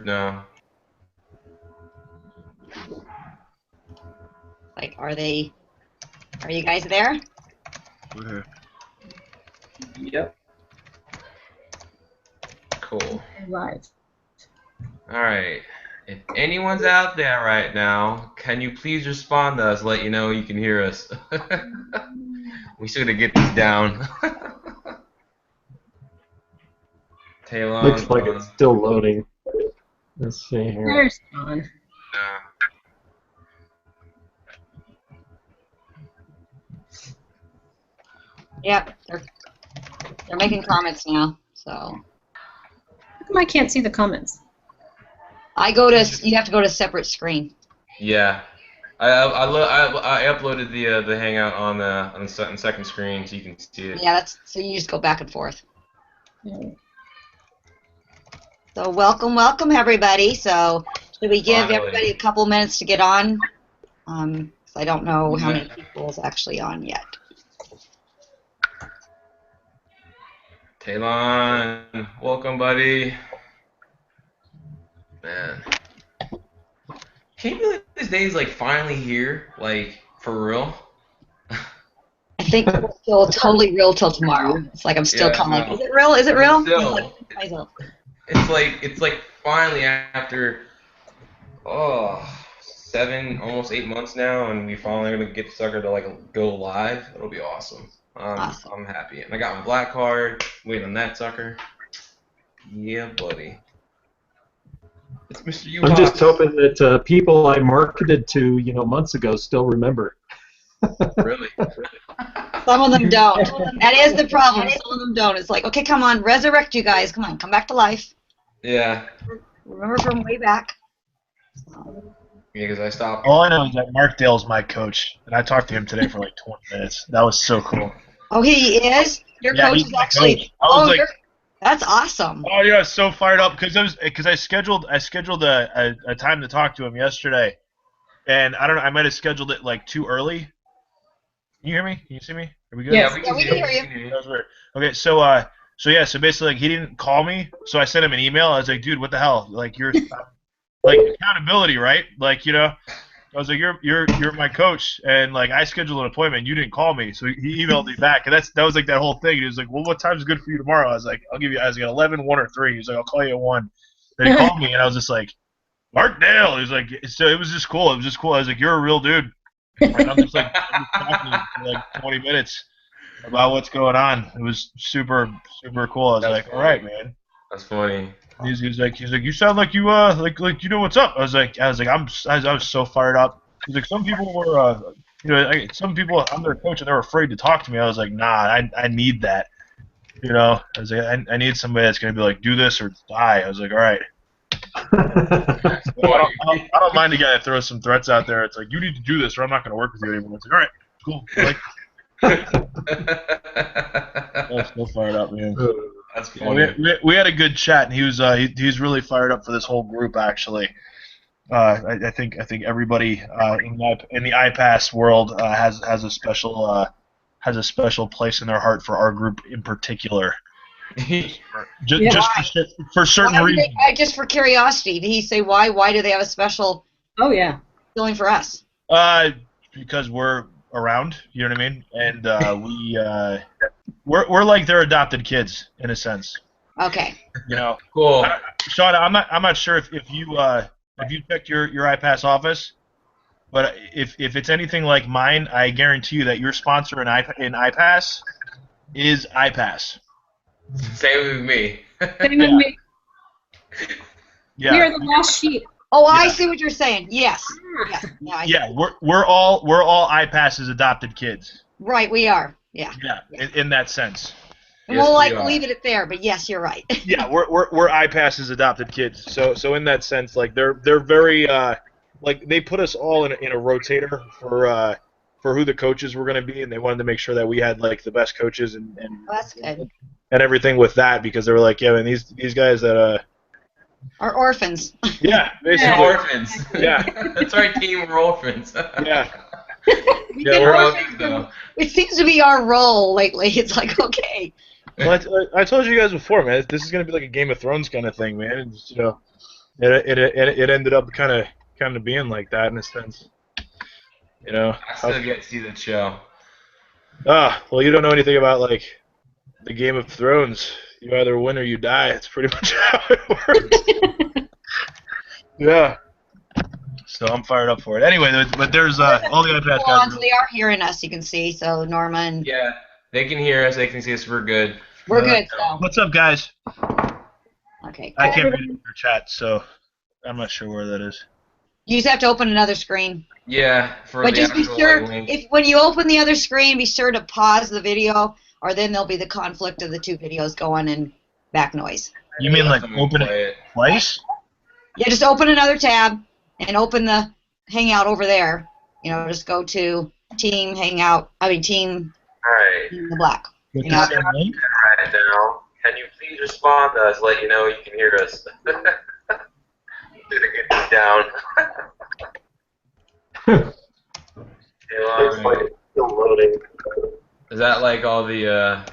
now. Like, are you guys there? We're here. Yep. Cool. Right. All right. If anyone's out there right now, can you please respond to us? Let you know you can hear us. We still gotta get this down. Taylor. Looks like it's still loading. Let's see here. There's John. Yep, they're making comments now. So How come I can't see the comments? you have to go to separate screen. Yeah. I uploaded the Hangout on the second screen so you can see it. Yeah, so you just go back and forth. Okay. So welcome everybody. So should we give everybody a couple minutes to get on? 'Cause I don't know how many people is actually on yet. Talon, welcome, buddy. Man, can you believe this day is like finally here? Like for real? I think it's still totally real till tomorrow. It's like I'm still kind of like, is it real? Is it real? Still, it's like finally after 7, almost 8 months now, and we finally gonna get the sucker to like go live. It'll be awesome. Awesome. I'm happy, and I got my black card. Waiting on that sucker. Yeah, buddy. It's Mr. U. I'm just hoping that people I marketed to, months ago still remember. Really? Some of them don't. That is the problem. Some of them don't. It's like, okay, come on, resurrect you guys. Come on, come back to life. Yeah. Remember from way back. Yeah, because I stopped. All I know is that Mark Dale's my coach, and I talked to him today for like 20 minutes. That was so cool. Oh, he is? Your coach he's is my actually. coach. I was like, that's awesome. oh yeah, I was so fired up because I scheduled a time to talk to him yesterday, and I don't know, I might have scheduled it like too early. Can you hear me? Can you see me? Are we good? Yes. Yeah, we can hear you. That was weird. Okay, so basically like he didn't call me, so I sent him an email. I was like, dude, what the hell? Like you're like accountability, right? Like I was like, you're my coach, and like I scheduled an appointment, you didn't call me, so he emailed me back, and that was like that whole thing. He was like, well, what time's good for you tomorrow? I was like, I was like 11, 1, or 3. He was like, I'll call you at 1. Then he called me, and I was just like, Mark Dale. He was like, so it was just cool. It was just cool. I was like, you're a real dude. And I'm just like talking to him for like 20 minutes about what's going on. It was super, super cool. I was like, all right, man. That's funny. He's like, you sound like you like you know what's up. I was like, I was so fired up. He's like, some people were, some people, I'm their coach and they're afraid to talk to me. I was like, nah, I need that. I was like, I need somebody that's gonna be like, do this or die. I was like, all right. I don't mind a guy that throws some threats out there. It's like, you need to do this or I'm not gonna work with you anymore. It's like, all right, cool. I was so fired up, man. That's funny. We had a good chat, and he's really fired up for this whole group. Actually, I think everybody in the iPAS world has a special place in their heart for our group in particular. Just for certain reasons. Just for curiosity, did he say why? Why do they have a special? Oh yeah. Feeling for us? Because we're around. You know what I mean? And we're like their adopted kids in a sense. Okay. Cool. Sean, I'm not sure if you checked your iPAS office, but if it's anything like mine, I guarantee you that your sponsor in iPAS is iPAS. Same with me. Same with me. Yeah. We are the last sheep. Oh, I see what you're saying. Yes. Yeah, we're all iPAS's adopted kids. Right, we are. Yeah. Yeah. In that sense. And we'll leave it at there, but yes, you're right. Yeah, we're iPAS's adopted kids. So in that sense, like they're very like they put us all in a rotator for who the coaches were going to be, and they wanted to make sure that we had like the best coaches and that's good. And everything with that, because they were like, yeah, man, these guys that are orphans. Yeah, basically. We're orphans. Yeah. That's our team. We're orphans. Yeah. We're orphans though. It seems to be our role lately. It's like, okay. Well, I told you guys before, man. This is gonna be like a Game of Thrones kind of thing, man. It's, it ended up kind of being like that in a sense. You know. I still get to see the show. Well, you don't know anything about like the Game of Thrones. You either win or you die. It's pretty much how it works. Yeah. So I'm fired up for it. Anyway, but there's all the iPad guys. They are hearing us, you can see. So Norma and Yeah, they can hear us. They can see us. We're good. we're good. So What's up, guys? okay. I can't read your chat, so I'm not sure where that is. You just have to open another screen. Yeah, for But the just be actual sure, link. if when you open the other screen, be sure to pause the video, or then there'll be the conflict of the two videos going and back noise. You mean like Someone open play it twice? Yeah, just open another tab and open the Hangout over there. You know, just go to Team Hangout. I mean Team All right. in the black. With Yeah. the same link? Right now, can you please respond to us? Let you know you can hear us. Gonna get this down. Still loading. Is that like all the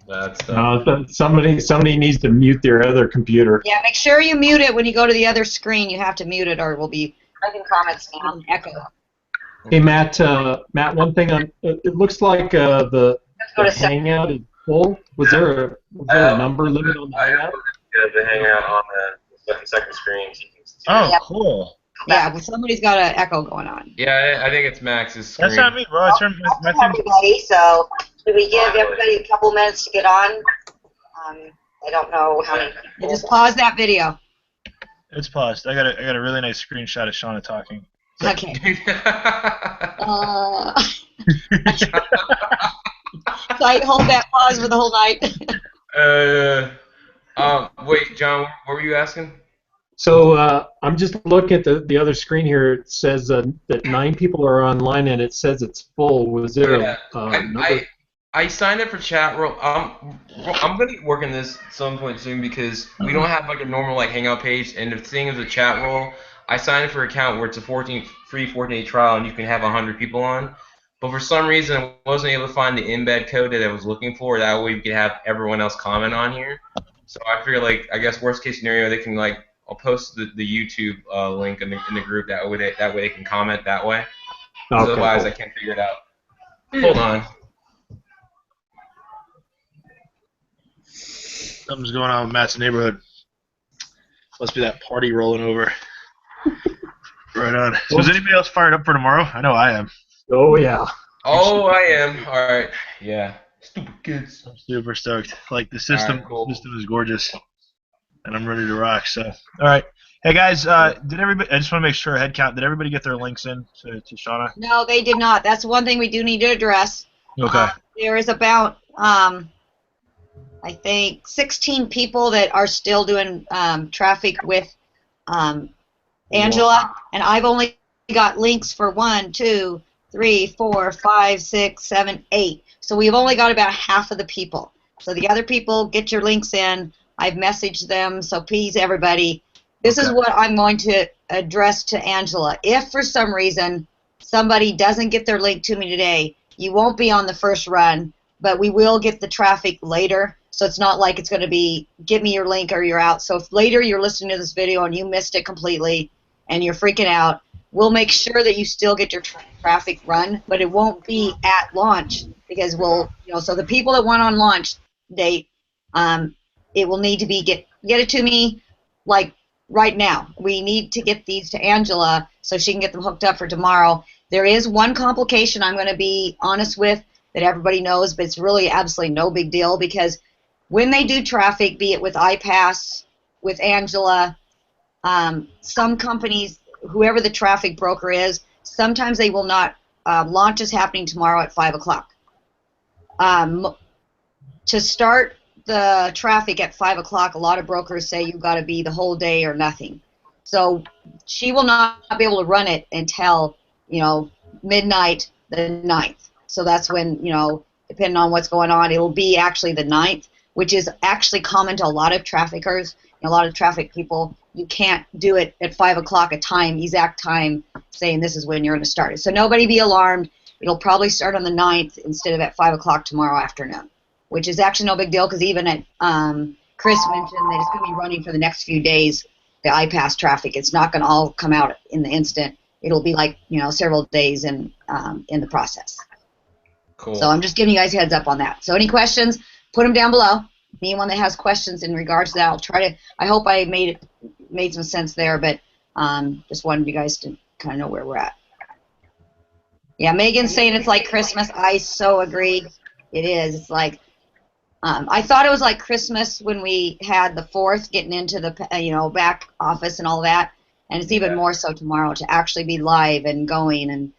that stuff? Somebody needs to mute their other computer. Yeah, make sure you mute it when you go to the other screen. You have to mute it, or it will be making comments now. Echo. Hey Matt, one thing on it looks like the go to second. Hangout is full. Was there a number limit on the I Hangout? to hang out on the second screen. So you can see Oh, Yep. cool. Yeah, but somebody's got an echo going on. Yeah, I think it's Max's screen. That's not me, bro. I turned my thing. Everybody, so should we give everybody a couple minutes to get on? I don't know how many people. Just pause that video. It's paused. I got a really nice screenshot of Shauna talking. Okay. So I hold that pause for the whole night. Wait, John, what were you asking? So I'm just looking at the other screen here. It says that 9 people are online, and it says it's full. Was there a number? I signed up for chat room. I'm gonna be working this at some point soon because we don't have like a normal like Hangout page, and the thing is a chat role. I signed up for an account where it's a free 14-day trial, and you can have 100 people on. But for some reason, I wasn't able to find the embed code that I was looking for. That way, we could have everyone else comment on here. So I figure, like, I guess worst case scenario, they can like, I'll post the YouTube link in the group. That way they can comment that way. Okay, Otherwise, cool. I can't figure it out. Hold on. Something's going on with Matt's neighborhood. Must be that party rolling over. Right on. So is anybody else fired up for tomorrow? I know I am. Oh yeah. Oh, I am. All right. Yeah. Stupid kids. I'm super stoked. Like the system, Alright, cool. system is gorgeous, and I'm ready to rock. So, all right. Hey guys, did everybody? I just want to make sure head count. Did everybody get their links in to Shauna? No, they did not. That's one thing we do need to address. Okay. There is about, I think, 16 people that are still doing traffic with Angela, and I've only got links for 1, 2, 3, 4, 5, 6, 7, 8. So we've only got about half of the people. So the other people, get your links in. I've messaged them, so please, everybody. This is what I'm going to address to Angela. If for some reason somebody doesn't get their link to me today, you won't be on the first run, but we will get the traffic later. So it's not like it's going to be, give me your link or you're out. So if later you're listening to this video and you missed it completely and you're freaking out, we'll make sure that you still get your traffic run, but it won't be at launch because we'll, so the people that went on launch date, it will need to be, get it to me like right now. We need to get these to Angela so she can get them hooked up for tomorrow. There is one complication I'm going to be honest with that everybody knows, but it's really absolutely no big deal because when they do traffic, be it with iPAS, with Angela, some companies, whoever the traffic broker is, sometimes they will not, launch is happening tomorrow at 5 o'clock. To start the traffic at 5 o'clock, a lot of brokers say you've got to be the whole day or nothing. So she will not be able to run it until, midnight the 9th. So that's when, depending on what's going on, it will be actually the 9th, which is actually common to a lot of traffickers, a lot of traffic people. You can't do it at 5 o'clock exact time, saying this is when you're going to start it. So nobody be alarmed. It'll probably start on the 9th instead of at 5 o'clock tomorrow afternoon, which is actually no big deal because even at Chris mentioned that it's going to be running for the next few days, the iPAS traffic. It's not going to all come out in the instant. It'll be like, several days in the process. Cool. So I'm just giving you guys a heads up on that. So any questions, put them down below. Anyone that has questions in regards to that, I'll try to, I hope I made some sense there, but just wanted you guys to kind of know where we're at. Yeah, Megan's saying it's like Christmas. I so agree. It is. It's like, I thought it was like Christmas when we had the 4th getting into the, back office and all that. And it's even more so tomorrow to actually be live and going. And,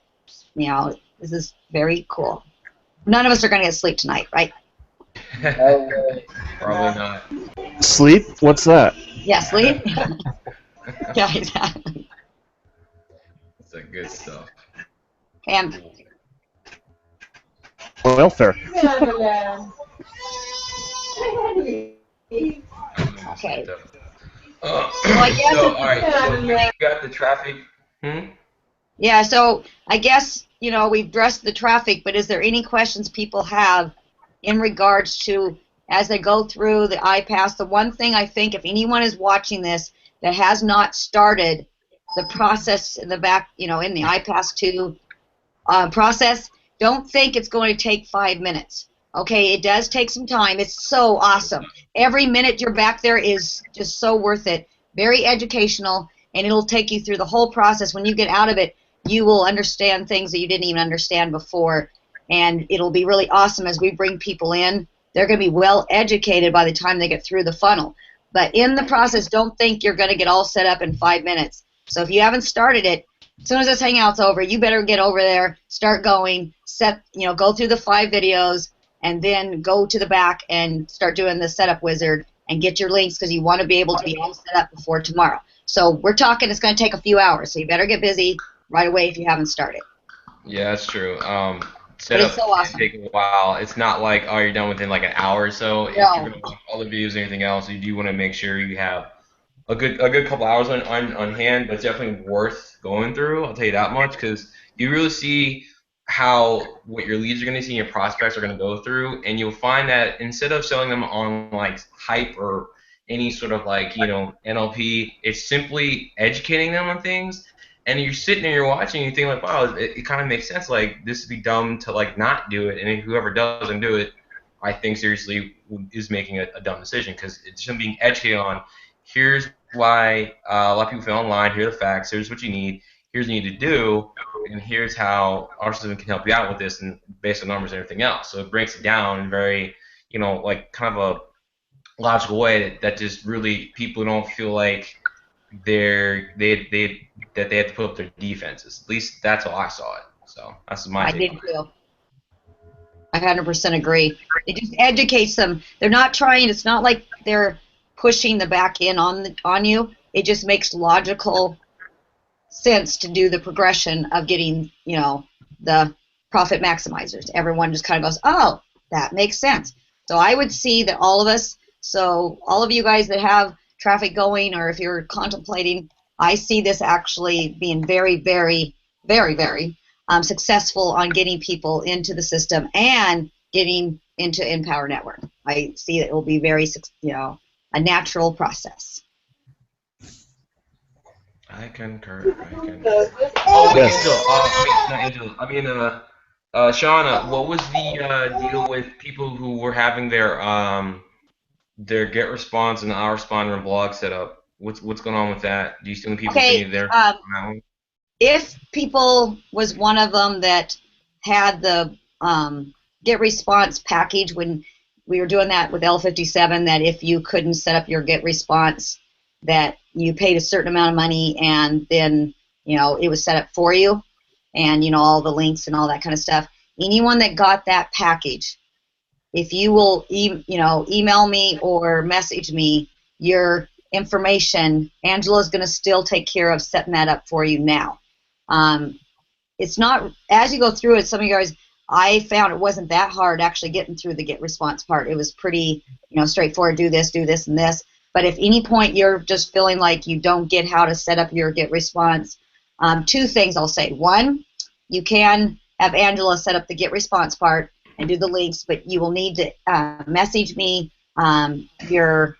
this is very cool. None of us are going to get sleep tonight, right? Probably not. Sleep? What's that? Yeah, sleep. Yeah, exactly. That's a good stuff. And Welfare. okay. All I guess so you got the traffic. Yeah, so I guess, we've addressed the traffic, but is there any questions people have in regards to, as they go through the iPAS? The one thing I think, if anyone is watching this that has not started the process in the back, in the iPAS2 process, don't think it's going to take 5 minutes. Okay, it does take some time. It's so awesome. Every minute you're back there is just so worth it. Very educational, and it'll take you through the whole process. When you get out of it, you will understand things that you didn't even understand before, and it'll be really awesome as we bring people in. They're going to be well educated by the time they get through the funnel. But in the process, don't think you're going to get all set up in 5 minutes. So if you haven't started it, as soon as this hangout's over, you better get over there, start going, go through the 5 videos, and then go to the back and start doing the setup wizard and get your links, because you want to be able to be all set up before tomorrow. So we're talking it's going to take a few hours, so you better get busy right away if you haven't started. Yeah, that's true. But it's so awesome. Take a while. It's not like, oh, you're done within like an hour or so. If you're going to watch all the videos and everything else, you do want to make sure you have a good couple hours on hand, but it's definitely worth going through. I'll tell you that much, because you really see what your leads are going to see and your prospects are going to go through, and you'll find that instead of selling them on like hype or any sort of like NLP, it's simply educating them on things. And you're sitting there, you're watching, and you think like, wow, it kind of makes sense. Like, this would be dumb to like not do it, and whoever doesn't do it, I think seriously is making a dumb decision, because it's just being educated on. Here's why a lot of people fail online. Here are the facts. Here's what you need. Here's what you need to do, and here's how our system can help you out with this, and based on numbers and everything else. So it breaks it down in very, like kind of a logical way that just really people don't feel like they have to put up their defenses. At least that's how I saw it. So that's my I take. did too. I 100% agree. It just educates them. They're not trying. It's not like they're pushing the back end on you. It just makes logical sense to do the progression of getting, the profit maximizers. Everyone just kind of goes, oh, that makes sense. So I would see that all of us, so all of you guys that have traffic going, or if you're contemplating, I see this actually being very, very, very, very successful on getting people into the system and getting into Empower Network. I see that it will be very, a natural process. I concur. Oh, wait, Angela. I mean, Shauna, what was the deal with people who were having their get response and our responder and blog set up? What's going on with that? Do you still need people continue there? If people was one of them that had the get response package when we were doing that with L57, that if you couldn't set up your get response, that you paid a certain amount of money and then it was set up for you, and all the links and all that kind of stuff. Anyone that got that package, if you will email me or message me your information, Angela's going to still take care of setting that up for you now. It's not, as you go through it, some of you guys, I found it wasn't that hard actually getting through the get response part. It was pretty straightforward. Do this, and this. But if any point you're just feeling like you don't get how to set up your get response, 2 things I'll say. 1, you can have Angela set up the get response part and do the links, but you will need to message me your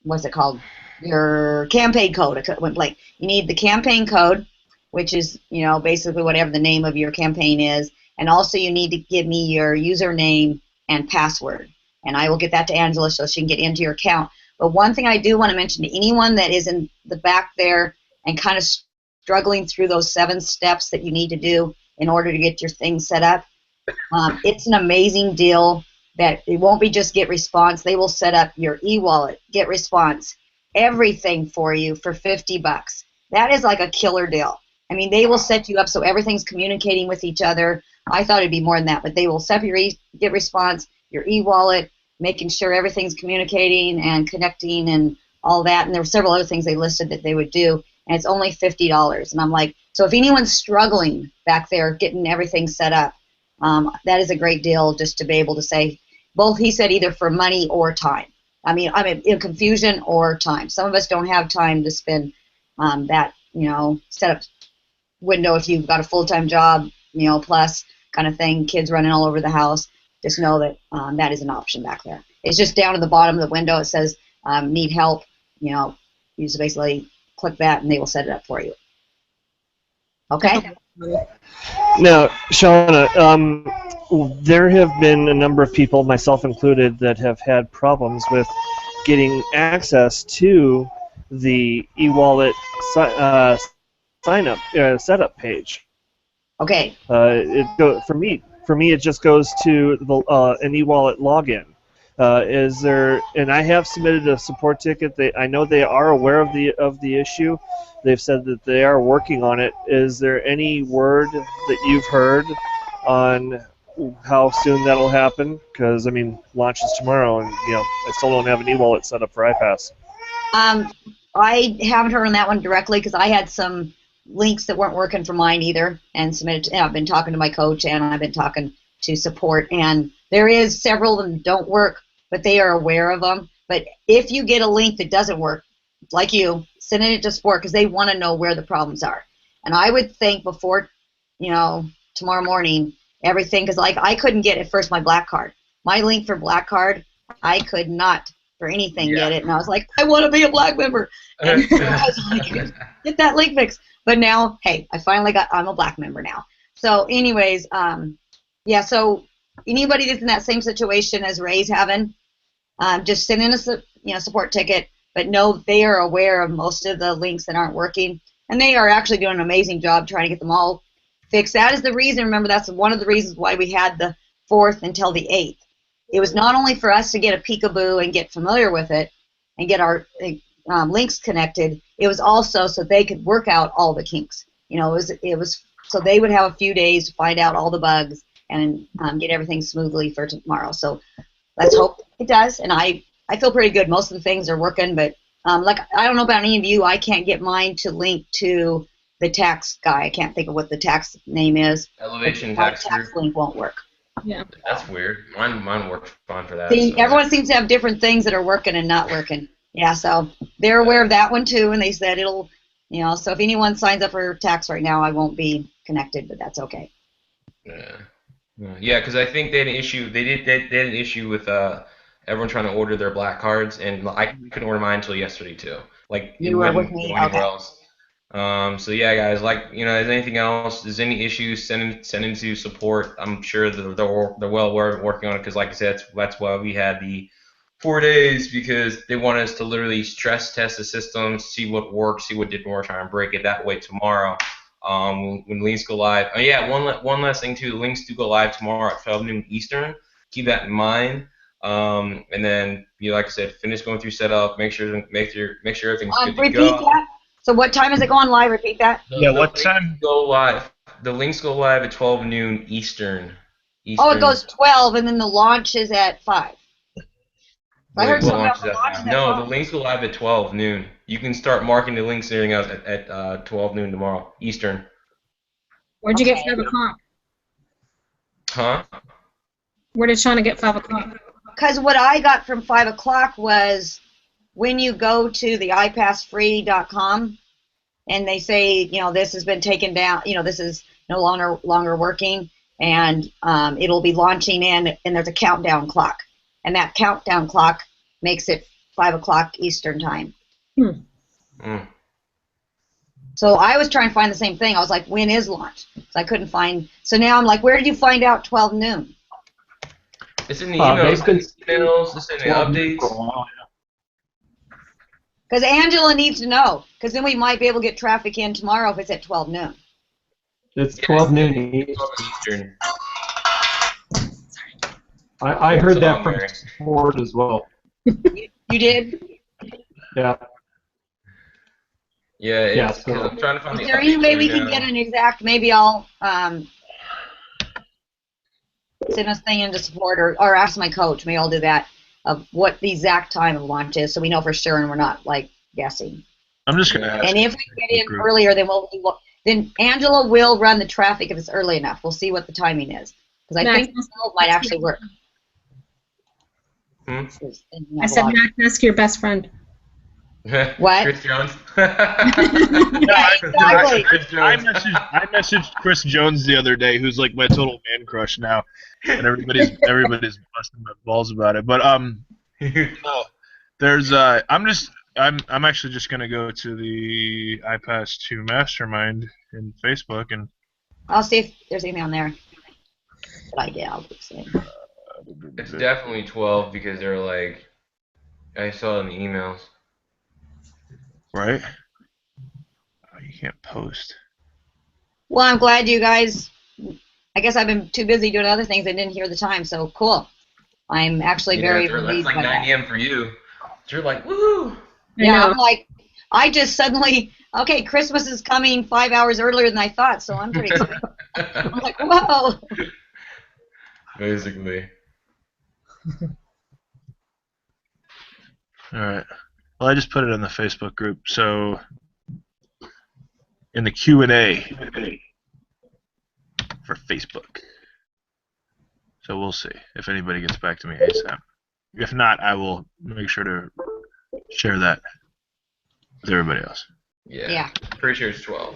what's it called? Your campaign code. It went blank. You need the campaign code, which is, basically whatever the name of your campaign is, and also you need to give me your username and password, and I will get that to Angela so she can get into your account. But one thing I do want to mention to anyone that is in the back there and kind of struggling through those 7 steps that you need to do in order to get your thing set up, it's an amazing deal that it won't be just Get Response. They will set up your e-wallet, Get Response, everything for you for $50. That is like a killer deal. I mean, they will set you up so everything's communicating with each other. I thought it'd be more than that, but they will set your Get Response, your e-wallet, making sure everything's communicating and connecting and all that. And there were several other things they listed that they would do, and it's only $50. And I'm like, so if anyone's struggling back there getting everything set up, that is a great deal just to be able to say, both, he said, either for money or time. I'm in confusion or time. Some of us don't have time to spend that, setup window if you've got a full-time job, plus kind of thing, kids running all over the house. Just know that that is an option back there. It's just down at the bottom of the window. It says need help. You just basically click that and they will set it up for you. Okay? Now, Shauna, there have been a number of people, myself included, that have had problems with getting access to the e-wallet sign-up setup page. Okay. For me, it just goes to an e-wallet login. And I have submitted a support ticket. I know they are aware of the issue. They've said that they are working on it. Is there any word that you've heard on how soon that'll happen? Because launch is tomorrow, and I still don't have an e-wallet set up for iPAS. I haven't heard on that one directly because I had some links that weren't working for mine either, and submitted. I've been talking to my coach and I've been talking to support, and there is several of them that don't work, but they are aware of them. But if you get a link that doesn't work, like you, send it to support because they want to know where the problems are. And I would think before, tomorrow morning, everything, because like I couldn't get at first my black card. My link for black card, I could not for anything get it. And I was like, I want to be a black member. And so I was like, get that link fixed. But now, hey, I'm a black member now. So anyways, so anybody that's in that same situation as Ray's having, just send in a support ticket, but know they are aware of most of the links that aren't working, and they are actually doing an amazing job trying to get them all fixed. That is the reason, remember, that's one of the reasons why we had the 4th until the 8th. It was not only for us to get a peekaboo and get familiar with it and get our links connected, it was also so they could work out all the kinks. It was so they would have a few days to find out all the bugs and get everything smoothly for tomorrow. So let's hope it does. And I feel pretty good. Most of the things are working, but I don't know about any of you, I can't get mine to link to the tax guy. I can't think of what the tax name is. Elevation My tax tax link won't work. Yeah. That's weird. Mine works fine for that. See, so. everyone seems to have different things that are working and not working. Yeah, so they're aware of that one too, and they said it'll, so if anyone signs up for tax right now, I won't be connected, but that's okay. Yeah, because I think they had an issue. They had an issue with everyone trying to order their black cards, and I couldn't order mine until yesterday too. Like You were with wouldn't me? go anywhere Okay. else. So yeah, guys, is anything else? There's any issues? Send into support. I'm sure that they're well aware of working on it because, like I said, that's why we had the 4 days, because they want us to literally stress test the system, see what works, see what didn't work, try and break it. That way tomorrow, when links go live. Oh yeah, one last thing too. The links do go live tomorrow at 12 noon Eastern. Keep that in mind. And then, like I said, finish going through setup. Make sure everything's good to Repeat go. that. So what time is it going live? Repeat that. What time? Go live. The links go live at 12 noon Eastern. Oh, it goes 12, and then the launch is at 5. I heard What something launch about is the launch that? is at No, 5. the links go live at 12 noon. You can start marking the links and everything else at 12 noon tomorrow Eastern. Where'd you get Okay. 5 o'clock? Huh? Where did Shauna get 5 o'clock? Because what I got from 5 o'clock was when you go to the iPAS3.com and they say, this has been taken down, this is no longer working, and it'll be launching in, and there's a countdown clock. And that countdown clock makes it 5 o'clock Eastern time. Mm. So I was trying to find the same thing. I was like, when is launch? So I couldn't find. So now I'm like, where did you find out 12 noon? It's in the emails. It's in the 12 noon for a updates. while. Because Angela needs to know. Because then we might be able to get traffic in tomorrow if it's at 12 noon. It's 12 noon Eastern. I heard that from Ford as well. You did? Yeah. Yeah, Yeah, it's because I'm trying to find Is the there any updates way we right can now. get an exact? Maybe I'll send us thing into support or ask my coach. Maybe I'll do that of what the exact time of launch is, so we know for sure and we're not like guessing. I'm just gonna ask. And if we get in earlier, then Angela will run the traffic if it's early enough. We'll see what the timing is because I Max, think 12 might actually work. Hmm? I said, Max, ask your best friend. What? Chris Jones. Exactly. Chris I Jones. messaged Chris Jones the other day, who's like my total man crush now, and everybody's busting my balls about it. But no, there's I'm actually just gonna go to the iPAS2 Mastermind in Facebook and I'll see if there's anything on there. But I did. I'll keep saying. It's definitely 12 because they're like, I saw it in the emails. right. Oh, you can't post. Well, I'm glad you guys. I guess I've been too busy doing other things. I didn't hear the time. So cool. I'm actually very That's relieved like by 9 that. a.m. for you. So you're like, woo! Yeah, I'm like, I just suddenly, okay, Christmas is coming 5 hours earlier than I thought, so I'm pretty excited. I'm like, whoa. Basically. All right. Well, I just put it in the Facebook group. So in the Q&A for Facebook. So we'll see if anybody gets back to me ASAP. If not, I will make sure to share that with everybody else. Yeah. Pretty sure it's 12.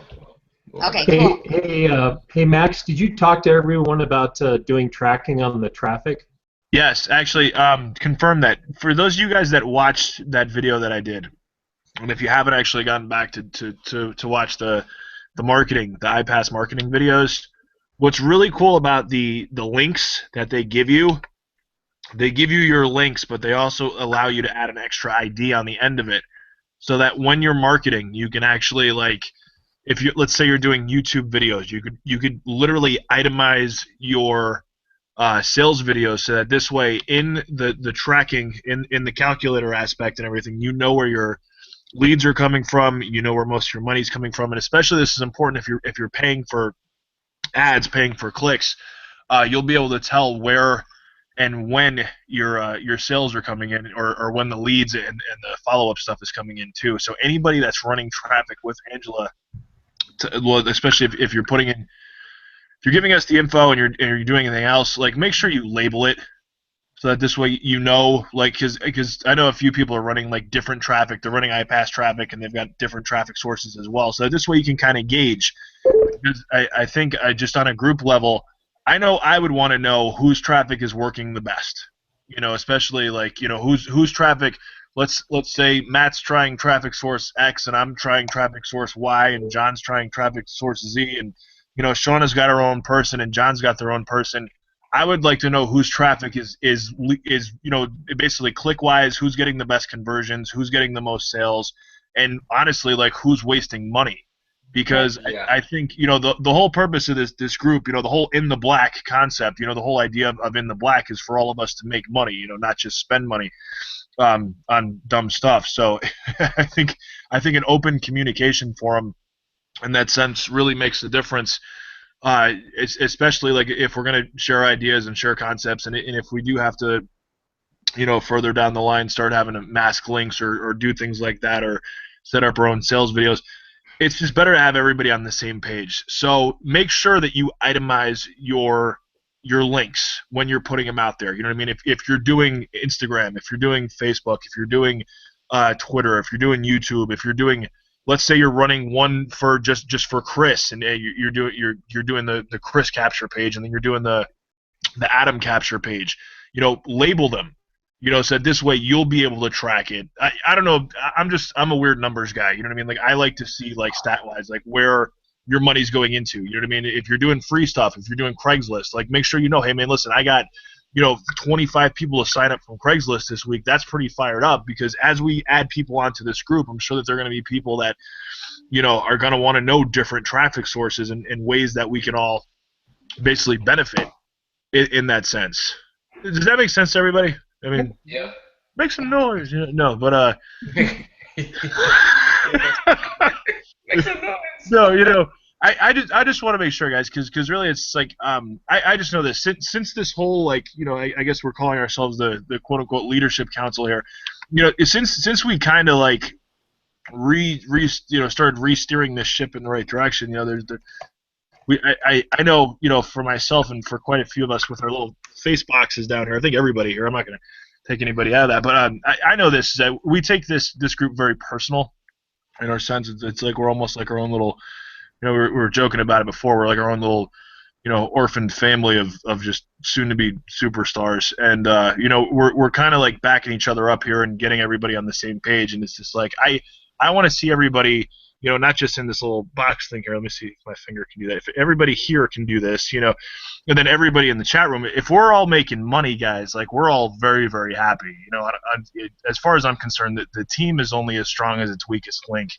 Okay, cool. Hey, Max, did you talk to everyone about doing tracking on the traffic? Yes, actually, confirm that. For those of you guys that watched that video that I did, and if you haven't actually gotten back to watch the marketing, the iPAS marketing videos, what's really cool about the links that they give you your links, but they also allow you to add an extra ID on the end of it, so that when you're marketing, you can actually, like, if you, let's say you're doing YouTube videos, you could literally itemize your sales videos so that this way in the tracking in the calculator aspect and everything, you know where your leads are coming from, you know where most of your money's coming from, and especially this is important if you're paying for ads, paying for clicks, you'll be able to tell where and when your sales are coming in, or when the leads and the follow-up stuff is coming in too. So anybody that's running traffic with Angela, well, especially if you're putting in, if you're giving us the info and you're doing anything else, like, make sure you label it so that this way you know, like, because I know a few people are running like different traffic. They're running iPass traffic and they've got different traffic sources as well. So that this way you can kind of gauge. Because I think just on a group level, I know I would want to know whose traffic is working the best. You know, especially like, you know, whose traffic. Let's say Matt's trying traffic source X and I'm trying traffic source Y and John's trying traffic source Z, and you know, Shauna's got her own person and John's got their own person. I would like to know whose traffic is you know, basically click wise, who's getting the best conversions, who's getting the most sales, and honestly, like, who's wasting money. Because I think, you know, the whole purpose of this group, you know, the whole in the black concept, you know, the whole idea of in the black is for all of us to make money, you know, not just spend money on dumb stuff. So I think an open communication forum in that sense really makes a difference. Especially like if we're going to share ideas and share concepts, and if we do have to, you know, further down the line start having to mask links or do things like that, or set up our own sales videos, it's just better to have everybody on the same page. So make sure that you itemize your links when you're putting them out there. You know what I mean? If you're doing Instagram, if you're doing Facebook, if you're doing Twitter, if you're doing YouTube, if you're doing, let's say you're running one for just for Chris, and you're doing the Chris capture page, and then you're doing the Adam capture page. You know, label them. You know, so this way you'll be able to track it. I don't know. I'm a weird numbers guy. You know what I mean? Like I like to see like stat wise, like where your money's going into. You know what I mean? If you're doing free stuff, if you're doing Craigslist, like make sure you know, hey man, listen, I got 25 people to sign up from Craigslist this week. That's pretty fired up because as we add people onto this group, I'm sure that they're going to be people that are going to want to know different traffic sources and ways that we can all basically benefit in that sense. Does that make sense to everybody? I mean, yeah. Make some noise. No, but Make some noise. no, I just want to make sure, guys, because really it's like I just know this since this whole I guess we're calling ourselves the quote unquote leadership council here, since we kind of like started re-steering this ship in the right direction, I know for myself and for quite a few of us with our little face boxes down here. I think everybody here. I'm not going to take anybody out of that, but I know this is that we take this group very personal in our sense. It's like we're almost like our own little. We were joking about it before. We're like our own little, orphaned family of just soon-to-be superstars, and we're kind of like backing each other up here and getting everybody on the same page. And it's just like I want to see everybody. Not just in this little box thing here. Let me see if my finger can do that. If everybody here can do this, and then everybody in the chat room, if we're all making money, guys, like we're all very, very happy. As far as I'm concerned, the team is only as strong as its weakest link.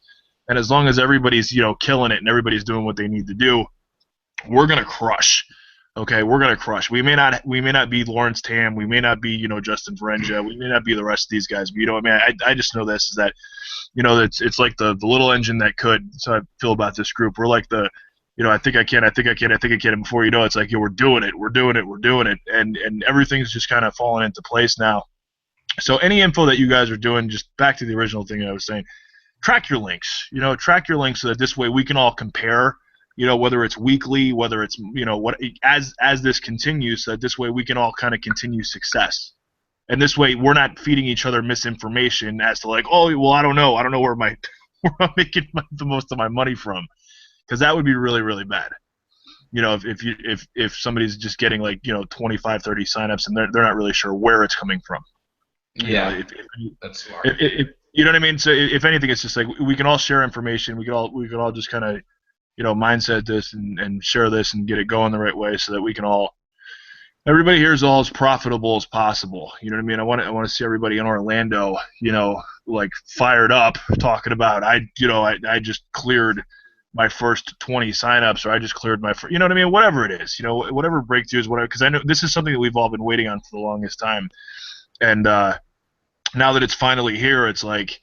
And as long as everybody's, killing it and everybody's doing what they need to do, we're gonna crush. Okay, we're gonna crush. We may not be Lawrence Tam, we may not be, Justin Ferengia, we may not be the rest of these guys, but I just know this is that. It's like the little engine that could. So I feel about this group. We're like the, I think I can. And before you know, it's like, we're doing it, and everything's just kind of falling into place now. So any info that you guys are doing, just back to the original thing I was saying, track your links. Track your links so that this way we can all compare. Whether it's weekly, whether it's what as this continues, so that this way we can all kind of continue success. And this way, we're not feeding each other misinformation as to like, oh, well, I don't know where I'm making the most of my money from, because that would be really, really bad. If somebody's just getting like 25, 30 signups and they're not really sure where it's coming from. Yeah, that's smart. You know what I mean? So if anything, it's just like we can all share information. We can all just kind of mindset this and share this and get it going the right way so that we can all. Everybody here is all as profitable as possible. You know what I mean? I want to see everybody in Orlando, like fired up, talking about I just cleared my first 20 signups, or I just cleared my first, what I mean? Whatever it is, whatever breakthroughs, whatever. Because I know this is something that we've all been waiting on for the longest time, and now that it's finally here, it's like,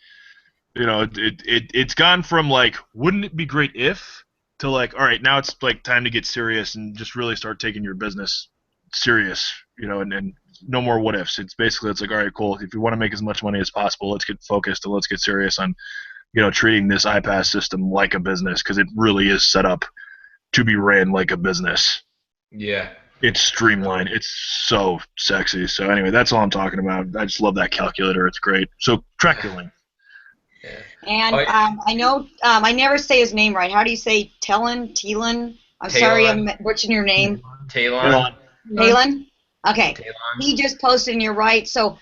it's gone from like, wouldn't it be great if, to like, all right, now it's like time to get serious and just really start taking your business serious, and no more what ifs. It's basically, it's like, all right, cool. If you want to make as much money as possible, let's get focused and let's get serious on, treating this iPAS system like a business, because it really is set up to be ran like a business. Yeah. It's streamlined. It's so sexy. So anyway, that's all I'm talking about. I just love that calculator. It's great. So track your link. Yeah. And I know I never say his name right. How do you say Telin? I'm sorry, I'm butchering your name. Talon. Okay. Talon. He just posted, and you're right. So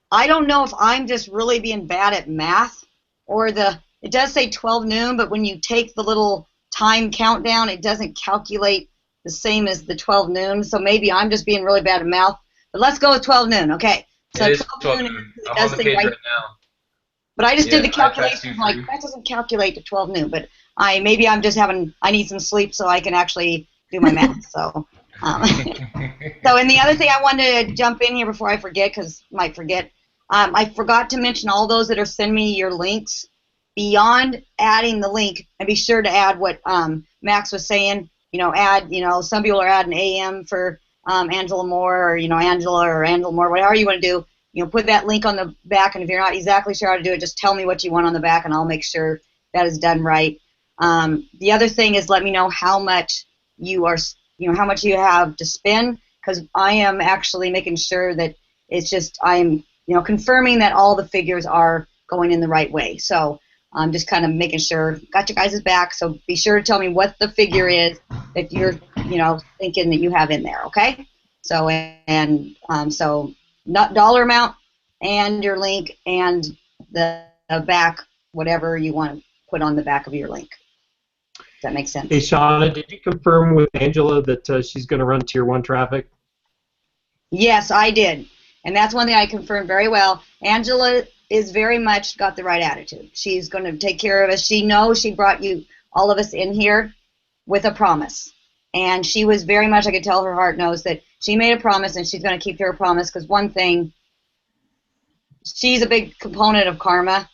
I don't know if I'm just really being bad at math, or it does say 12 noon, but when you take the little time countdown, it doesn't calculate the same as the 12 noon. So maybe I'm just being really bad at math. But let's go with 12 noon, okay? So It is 12 noon. I'm on the page right now. But I just did the calculation, iPAS2 like, that doesn't calculate to 12 noon. But I need some sleep so I can actually do my math. So, so, and the other thing I wanted to jump in here before I forget, because I might forget, I forgot to mention all those that are sending me your links. Beyond adding the link, and be sure to add what Max was saying, some people are adding AM for Angela Moore, or, Angela or Angela Moore, whatever you want to do. Put that link on the back, and if you're not exactly sure how to do it, just tell me what you want on the back, and I'll make sure that is done right. The other thing is, let me know how much you are, how much you have to spend, because I am actually making sure that it's just, I'm, confirming that all the figures are going in the right way. So I'm just kind of making sure, got you guys' back, so be sure to tell me what the figure is that you're, thinking that you have in there, okay? So, so not dollar amount, and your link and the back, whatever you want to put on the back of your link. Does that make sense? Hey, Shauna, did you confirm with Angela that she's going to run Tier 1 traffic? Yes, I did. And that's one thing I confirmed very well. Angela is very much got the right attitude. She's going to take care of us. She knows she brought you, all of us, in here with a promise. And she was very much, I could tell her heart knows that she made a promise and she's going to keep her promise, because one thing, she's a big component of karma.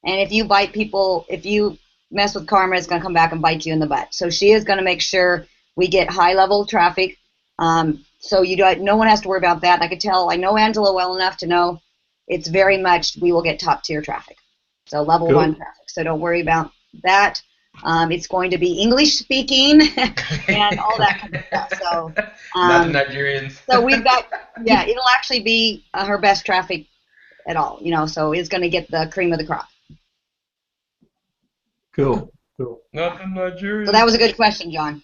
And if you bite people, if you mess with karma, it's going to come back and bite you in the butt. So she is going to make sure we get high-level traffic. So no one has to worry about that. I could tell, I know Angela well enough to know it's very much we will get top-tier traffic. So level Good. 1 traffic. So don't worry about that. It's going to be English-speaking and all that kind of stuff. So, not the Nigerians. So we've got, yeah, it'll actually be her best traffic at all, you know, so it's going to get the cream of the crop. Cool. Cool. Not the Nigerians. So that was a good question, John.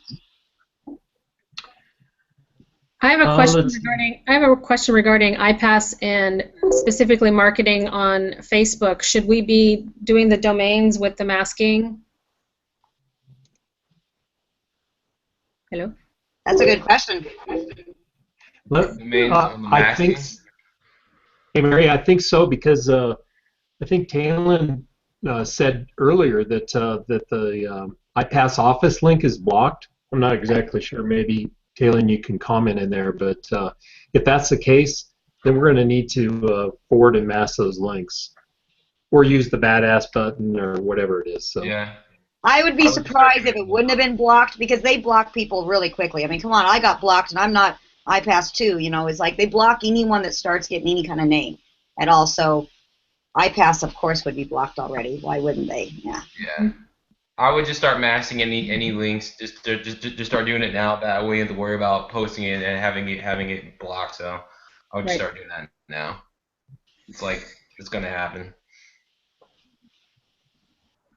I have a question regarding iPAS and specifically marketing on Facebook. Should we be doing the domains with the masking? Hello? That's a good question. I think, hey Mary, I think so, because I think Talon said earlier that that the iPAS Office link is blocked. I'm not exactly sure. Maybe Talon, you can comment in there. But if that's the case, then we're going to need to forward and mask those links, or use the badass button or whatever it is. So. Yeah. I would be surprised if it wouldn't have been blocked, because they block people really quickly. I mean, come on, I got blocked, and I'm not iPAS2. You know, it's like they block anyone that starts getting any kind of name at all. So iPAS, of course, would be blocked already. Why wouldn't they? Yeah. Yeah. I would just start masking any links. Just start doing it now. That way, you don't have to worry about posting it and having it blocked. So I would just start doing that now. It's like it's gonna happen.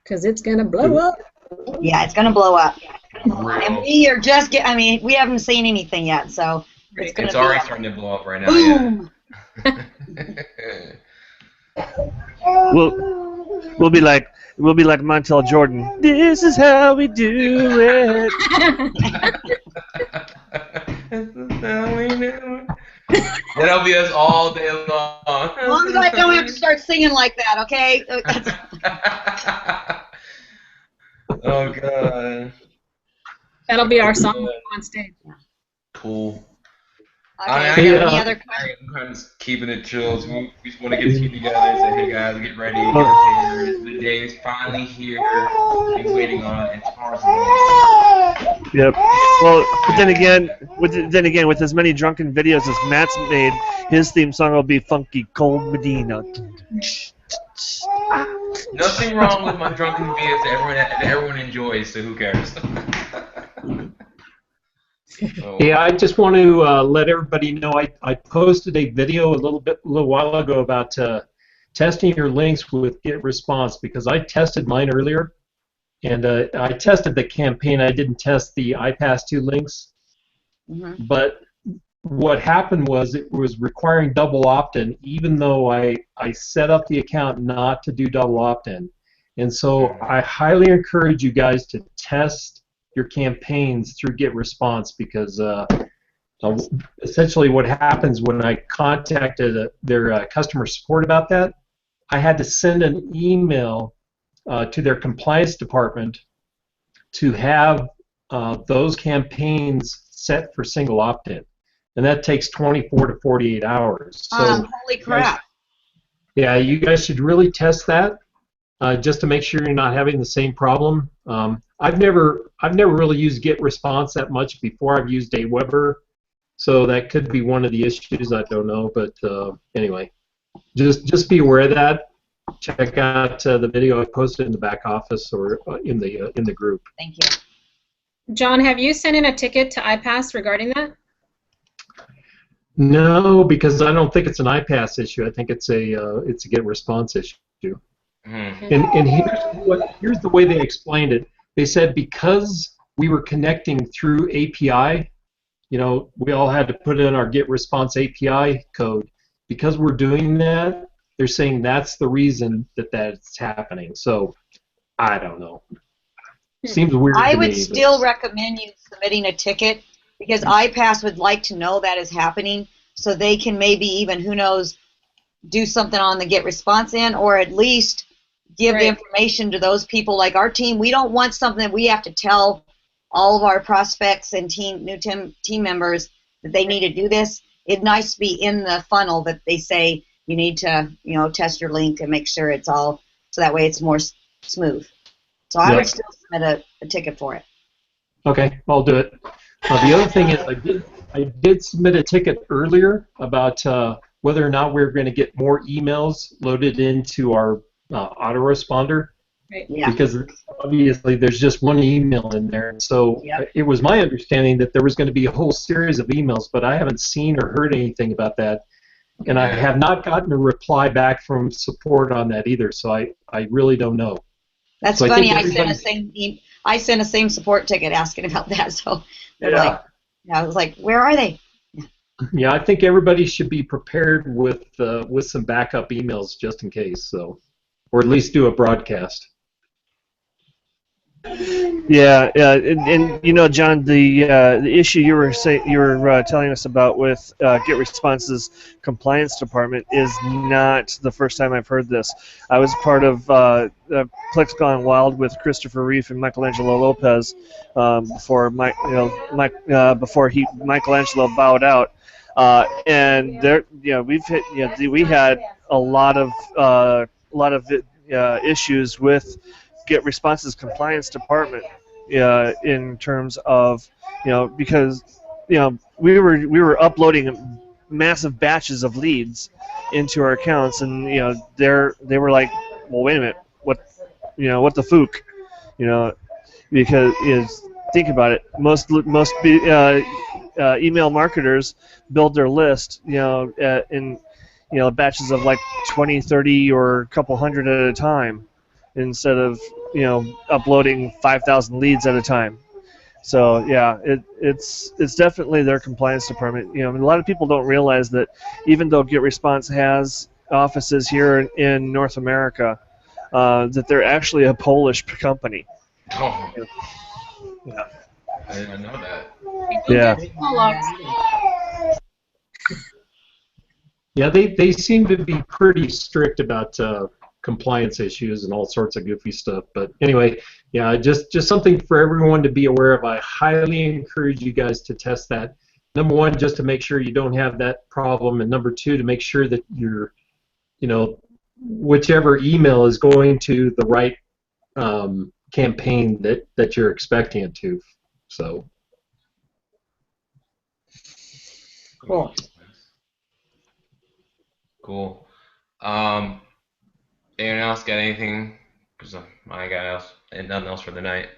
Because it's going to blow up. Yeah, it's going to blow up. Real. And we are just I mean, we haven't seen anything yet, so it's going to It's already starting to blow up right now. boom. Yeah. We'll be like Montel Jordan. This is how we do it. That'll be us all day long. As long as I don't have to start singing like that, okay? Oh god. That'll be our song on stage. Cool. Okay, any other questions? I'm kind of just keeping it chill. So we just want to get the team together and say, hey guys, get ready, get prepared. The day is finally here. We've been waiting on it. It's awesome. Yep. Well, but then again, with as many drunken videos as Matt's made, his theme song will be Funky Cold Medina. Nothing wrong with my drunken videos that everyone enjoys. So who cares? Yeah, I just want to let everybody know I posted a video a little while ago about testing your links with GetResponse, because I tested mine earlier, and I tested the campaign. I didn't test the iPAS2 links, but what happened was it was requiring double opt-in, even though I set up the account not to do double opt-in. And so I highly encourage you guys to test your campaigns through GetResponse, because essentially what happens when I contacted their customer support about that, I had to send an email to their compliance department to have those campaigns set for single opt-in, and that takes 24 to 48 hours. So holy crap! Yeah, you guys should really test that just to make sure you're not having the same problem. I've never really used GetResponse that much before. I've used Aweber, so that could be one of the issues. I don't know, but anyway, just be aware of that. Check out the video I posted in the back office or in the group. Thank you. John, have you sent in a ticket to iPAS regarding that? No, because I don't think it's an iPAS issue. I think it's a GetResponse issue. And here's the way they explained it. They said because we were connecting through API, you know, we all had to put in our GetResponse API code. because we're doing that, they're saying that's the reason that that's happening. So I don't know. Seems weird I to would me. still recommend you submitting a ticket because iPAS would like to know that is happening so they can maybe even, who knows, do something on the get response in, or at least give the information to those people like our team. We don't want something that we have to tell all of our prospects and new team members that they need to do this. It's nice to be in the funnel that they say you need to, test your link and make sure it's all, so that way it's more smooth. So I would still submit a ticket for it. Okay, I'll do it. The other thing is I did submit a ticket earlier about whether or not we're going to get more emails loaded into our autoresponder. Right. Yeah. Because obviously there's just one email in there. And so it was my understanding that there was going to be a whole series of emails, but I haven't seen or heard anything about that. And I have not gotten a reply back from support on that either, so I really don't know. That's so funny. I sent a same support ticket asking about that. So they're like, I was like, where are they? Yeah, I think everybody should be prepared with some backup emails just in case. So, or at least do a broadcast. Yeah, and John, the issue you were telling us about with GetResponse's compliance department is not the first time I've heard this. I was part of Clicks Gone Wild with Christopher Reef and Michelangelo Lopez before Michelangelo bowed out, and there, we had a lot of issues with GetResponse's compliance department in terms of because we were uploading massive batches of leads into our accounts, and they were like, well, wait a minute, what the fook, because think about it, most email marketers build their list in batches of like 20, 30, or a couple hundred at a time, instead of uploading 5,000 leads at a time. So yeah, it's definitely their compliance department. A lot of people don't realize that even though GetResponse has offices here in North America, that they're actually a Polish company. Oh. Yeah. I didn't know that. Yeah. Yeah, they seem to be pretty strict about compliance issues and all sorts of goofy stuff. But anyway, yeah, just something for everyone to be aware of. I highly encourage you guys to test that. Number one, just to make sure you don't have that problem, and number two, to make sure that your, whichever email is going to the right campaign that you're expecting it to. So. Cool. Cool. Anyone else got anything? Because I got nothing else for the night.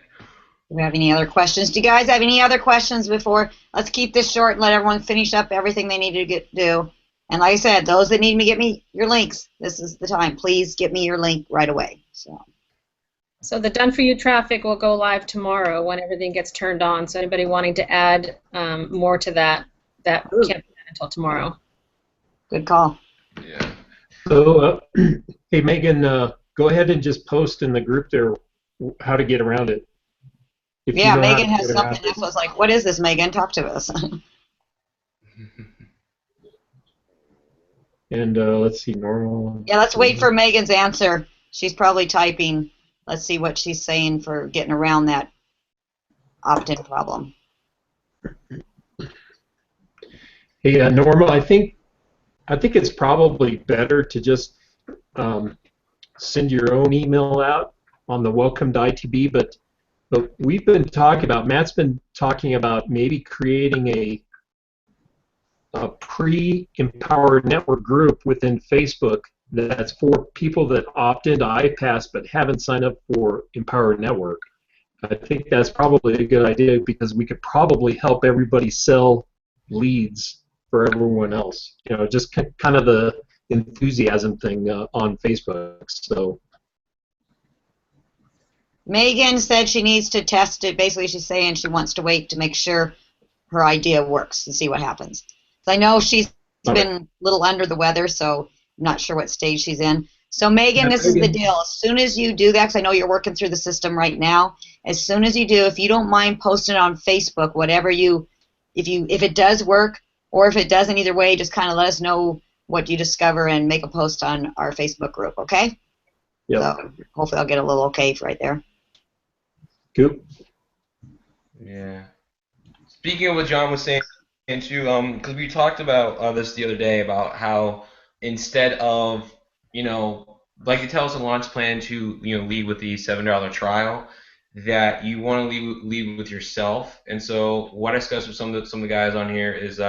Do we have any other questions? Do you guys have any other questions before? Let's keep this short and let everyone finish up everything they need to do. And like I said, those that need me, get me your links. This is the time. Please get me your link right away. So the Done For You traffic will go live tomorrow when everything gets turned on. So anybody wanting to add more to that can't do that until tomorrow. Good call. Yeah. So, hey, Megan, go ahead and just post in the group there how to get around it. Yeah, Megan has something. I was like, what is this, Megan? Talk to us. And let's see, normal. Yeah, let's wait for Megan's answer. She's probably typing. Let's see what she's saying for getting around that opt-in problem. Hey, Norma, I think it's probably better to just send your own email out on the welcome to ITB, but we've been talking about, Matt's been talking about maybe creating a pre-empowered network group within Facebook that's for people that opt into iPAS but haven't signed up for Empowered Network. I think that's probably a good idea because we could probably help everybody sell leads for everyone else. Just kind of the enthusiasm thing on Facebook. So. Megan said she needs to test it. Basically, she's saying she wants to wait to make sure her idea works and see what happens. So I know she's been a little under the weather, so I'm not sure what stage she's in. So Megan, this is the deal. As soon as you do that, because I know you're working through the system right now, as soon as you do, if you don't mind posting it on Facebook, whatever if it does work or if it doesn't, either way, just kind of let us know what you discover and make a post on our Facebook group, okay? Yep. So hopefully I'll get a little okay right there. Cool. Yeah. Speaking of what John was saying too, because we talked about this the other day about how instead of, like they tell us in launch plan to, lead with the $7 trial, that you want to lead with yourself. And so what I discussed with some of the guys on here is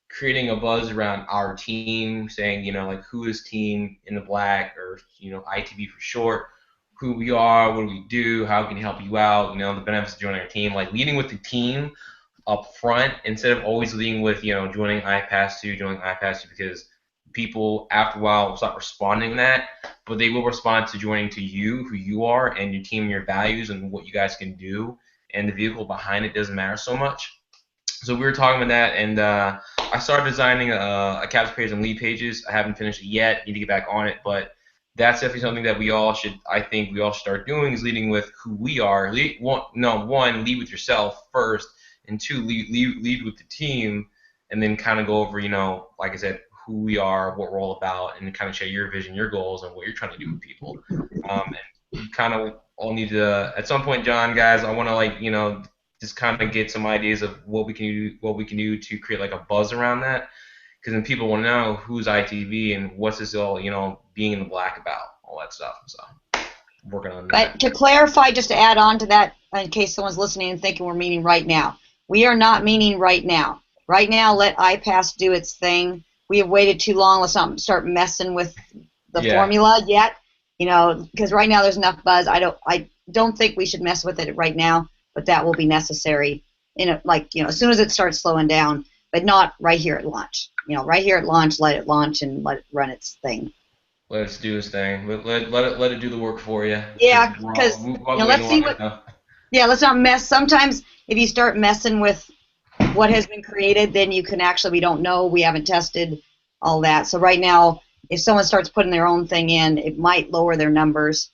creating a buzz around our team, saying, like who is Team in the Black, or ITB for short, who we are, what do we do, how can we help you out, the benefits of joining our team, like leading with the team up front instead of always leading with, joining iPAS2, because people after a while will stop responding to that, but they will respond to joining to you, who you are, and your team, and your values, and what you guys can do, and the vehicle behind it doesn't matter so much. So we were talking about that, and I started designing a capture page and lead pages. I haven't finished it yet. Need to get back on it, but that's definitely something that we all should start doing, is leading with who we are. One, lead with yourself first, and two, lead with the team, and then kind of go over, like I said, who we are, what we're all about, and kind of share your vision, your goals, and what you're trying to do with people. And you kind of all need to, at some point, John, guys, I want to just kind of get some ideas of what we can do to create like a buzz around that, because then people want to know who's ITV and what's this all, being in the Black about, all that stuff. So working on that. But to clarify, just to add on to that, in case someone's listening and thinking we're meeting right now, we are not meeting right now. Right now, let iPAS do its thing. We have waited too long. Let's not start messing with the formula yet, because right now there's enough buzz. I don't think we should mess with it right now, but that will be necessary. As soon as it starts slowing down, but not right here at launch. Right here at launch, let it launch and let it run its thing. Let it do its thing. Let it do the work for you. Yeah, because let's see what. Yeah, let's not mess. Sometimes if you start messing with what has been created, then you can we don't know, we haven't tested all that. So right now, if someone starts putting their own thing in, it might lower their numbers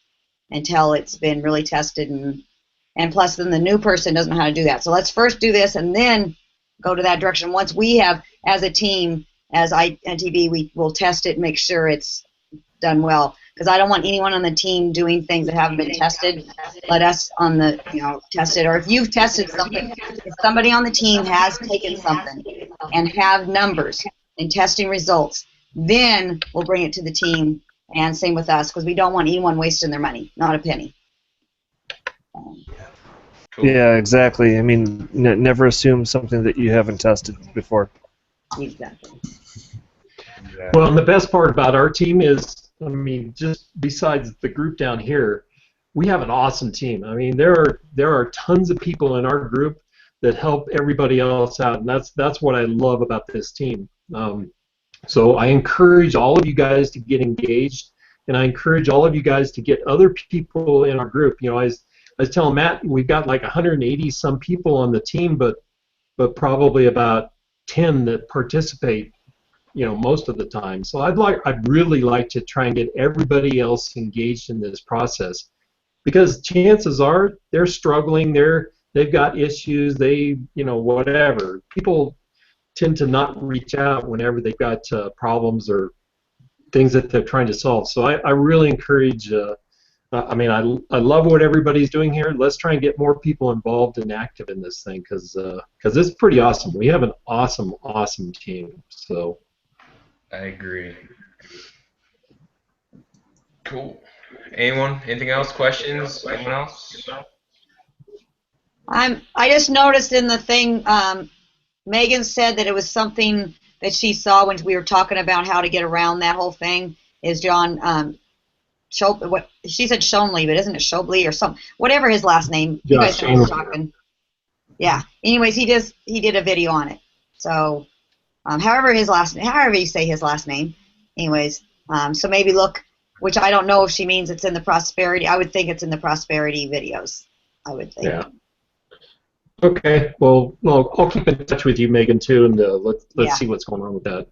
until it's been really tested, and plus then the new person doesn't know how to do that. So let's first do this and then go to that direction. Once we have, as a team, as ITV, we will test it and make sure it's done well. Because I don't want anyone on the team doing things that haven't been tested. Let us on the, test it. Or if you've tested something, if somebody on the team has taken something and have numbers and testing results, then we'll bring it to the team, and same with us, because we don't want anyone wasting their money, not a penny. Cool. Yeah, exactly. I mean, never assume something that you haven't tested before. Exactly. Well, and the best part about our team is, just besides the group down here, we have an awesome team. There are tons of people in our group that help everybody else out, and that's what I love about this team. So I encourage all of you guys to get engaged, and I encourage all of you guys to get other people in our group. I was telling Matt, we've got like 180 some people on the team, but probably about 10 that participate, most of the time. So I'd really like to try and get everybody else engaged in this process, because chances are they're struggling, they've got issues, whatever. People tend to not reach out whenever they've got problems or things that they're trying to solve. So I really encourage. I love what everybody's doing here. Let's try and get more people involved and active in this thing, because it's pretty awesome. We have an awesome team. So. I agree. Cool. Anything else? Questions? Anyone else? I just noticed in the thing, Megan said that it was something that she saw when we were talking about how to get around that whole thing. Is John she said Shonley, but isn't it Shobley or something? Whatever his last name. You guys know what I'm talking. Yeah. Anyways, he did a video on it. So. However you say his last name. Anyways, so maybe look, which I don't know if she means it's in the prosperity. I would think it's in the prosperity videos. I would think. Yeah. Okay. Well, I'll keep in touch with you, Megan, too, and let's see what's going on with that.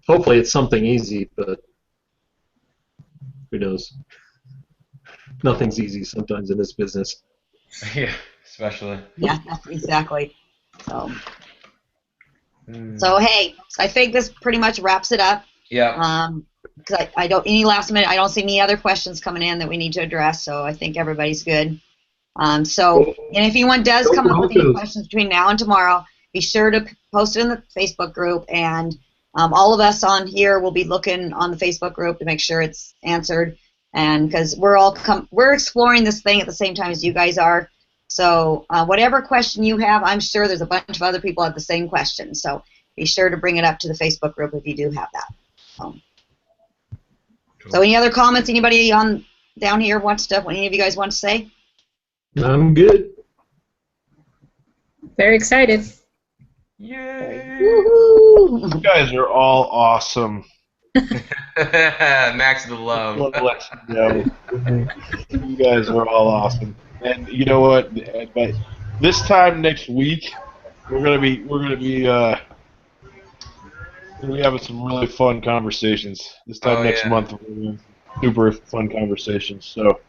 Hopefully it's something easy, but who knows? Nothing's easy sometimes in this business. Yeah, especially. Yeah, exactly. So, so hey, so I think this pretty much wraps it up. Yeah. Because I don't any last minute. I don't see any other questions coming in that we need to address. So I think everybody's good. So, and if anyone does come up with any questions between now and tomorrow, be sure to post it in the Facebook group, and all of us on here will be looking on the Facebook group to make sure it's answered. And because we're exploring this thing at the same time as you guys are. So whatever question you have, I'm sure there's a bunch of other people have the same question. So be sure to bring it up to the Facebook group if you do have that. So any other comments? Anybody on down here wants to? Any of you guys want to say? I'm good. Very excited. Yay! Woohoo! You guys are all awesome. Max of the love. Let you know. You guys are all awesome. And you know what? But this time next week, we're gonna be having some really fun conversations. This time next month, we're gonna have super fun conversations. So.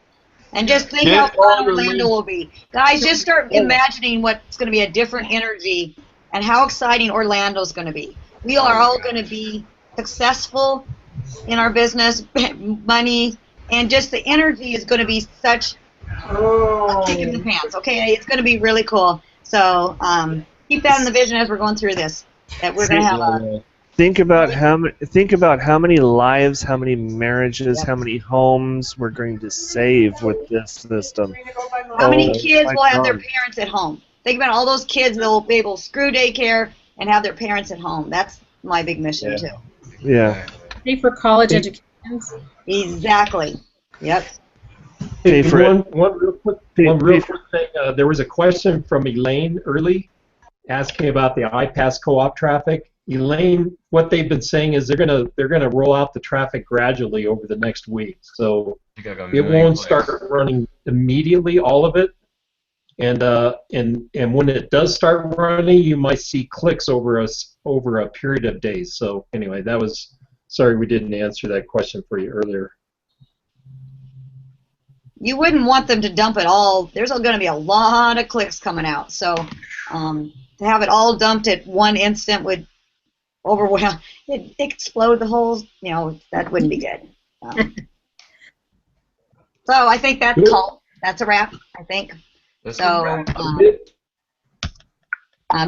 And just think how fun Orlando will be. Guys, just start imagining what's going to be a different energy and how exciting Orlando's going to be. We are all going to be successful in our business, money, and just the energy is going to be such a kick in the pants, okay? It's going to be really cool. So keep that in the vision as we're going through this, that we're going to have a... Think about how many lives, how many marriages, how many homes we're going to save with this system. How many kids will have their parents at home? Think about all those kids that will be able to screw daycare and have their parents at home. That's my big mission too. Yeah. Pay for college educations. Exactly. Yep. Hey, one real quick thing. There was a question from Elaine early asking about the iPAS co-op traffic. Elaine, what they've been saying is they're gonna roll out the traffic gradually over the next week, so it won't start running immediately, all of it, and when it does start running, you might see clicks over a period of days. So anyway, sorry we didn't answer that question for you earlier. You wouldn't want them to dump it all. There's going to be a lot of clicks coming out, so to have it all dumped at one instant would overwhelm. It explode the whole. That wouldn't be good. So I think that's a wrap. I think. So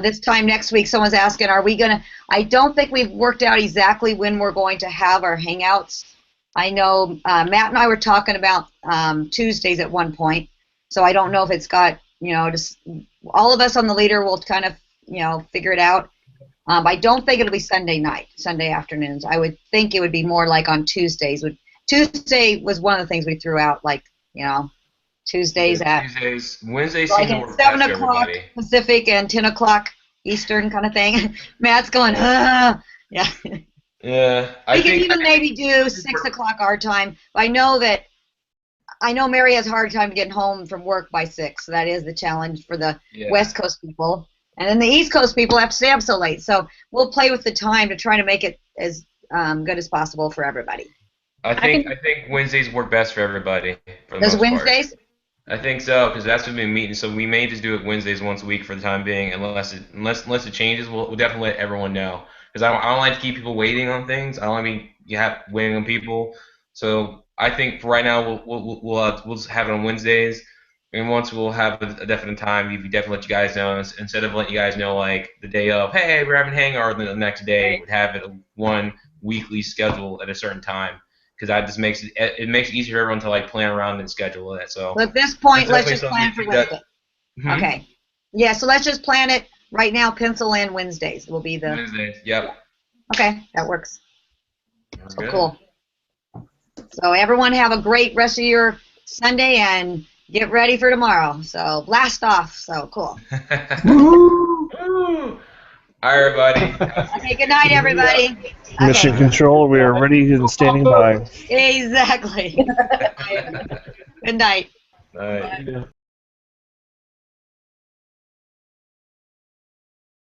this time next week, someone's asking, are we gonna? I don't think we've worked out exactly when we're going to have our hangouts. I know Matt and I were talking about Tuesdays at one point, so I don't know if it's got just all of us on the leader will kind of figure it out. I don't think it'll be Sunday afternoons. I would think it would be more like on Tuesdays. Tuesday was one of the things we threw out, like, Tuesdays, Wednesdays like at 7 o'clock Pacific and 10 o'clock Eastern kind of thing. Matt's going, yeah. Yeah. We can even maybe do 6 o'clock our time. I know Mary has a hard time getting home from work by 6, so that is the challenge for the West Coast people. And then the East Coast people have to stay up so late. So we'll play with the time to try to make it as good as possible for everybody. I think Wednesdays work best for everybody. Does Wednesdays? I think so, because that's what we've been meeting. So we may just do it Wednesdays once a week for the time being, unless it changes. We'll definitely let everyone know, because I don't like to keep people waiting on things. I don't like waiting on people. So I think for right now we'll just have it on Wednesdays. And once we'll have a definite time, we definitely let you guys know. Instead of letting you guys know like the day of, hey, we're having a hangout, or the next day, we'd have it one weekly schedule at a certain time, because that just makes it makes it easier for everyone to like plan around and schedule it. So at this point, let's just plan for Wednesday. Okay. Yeah. So let's just plan it right now. Pencil in Wednesdays. Will be the Wednesdays. Yep. Okay, that works. That's so good. Cool. So everyone have a great rest of your Sunday and get ready for tomorrow. So blast off. So cool. Woo! All right, everybody. Okay, good night, everybody. Mission Control, we are ready and standing by. Exactly. Good night. All right.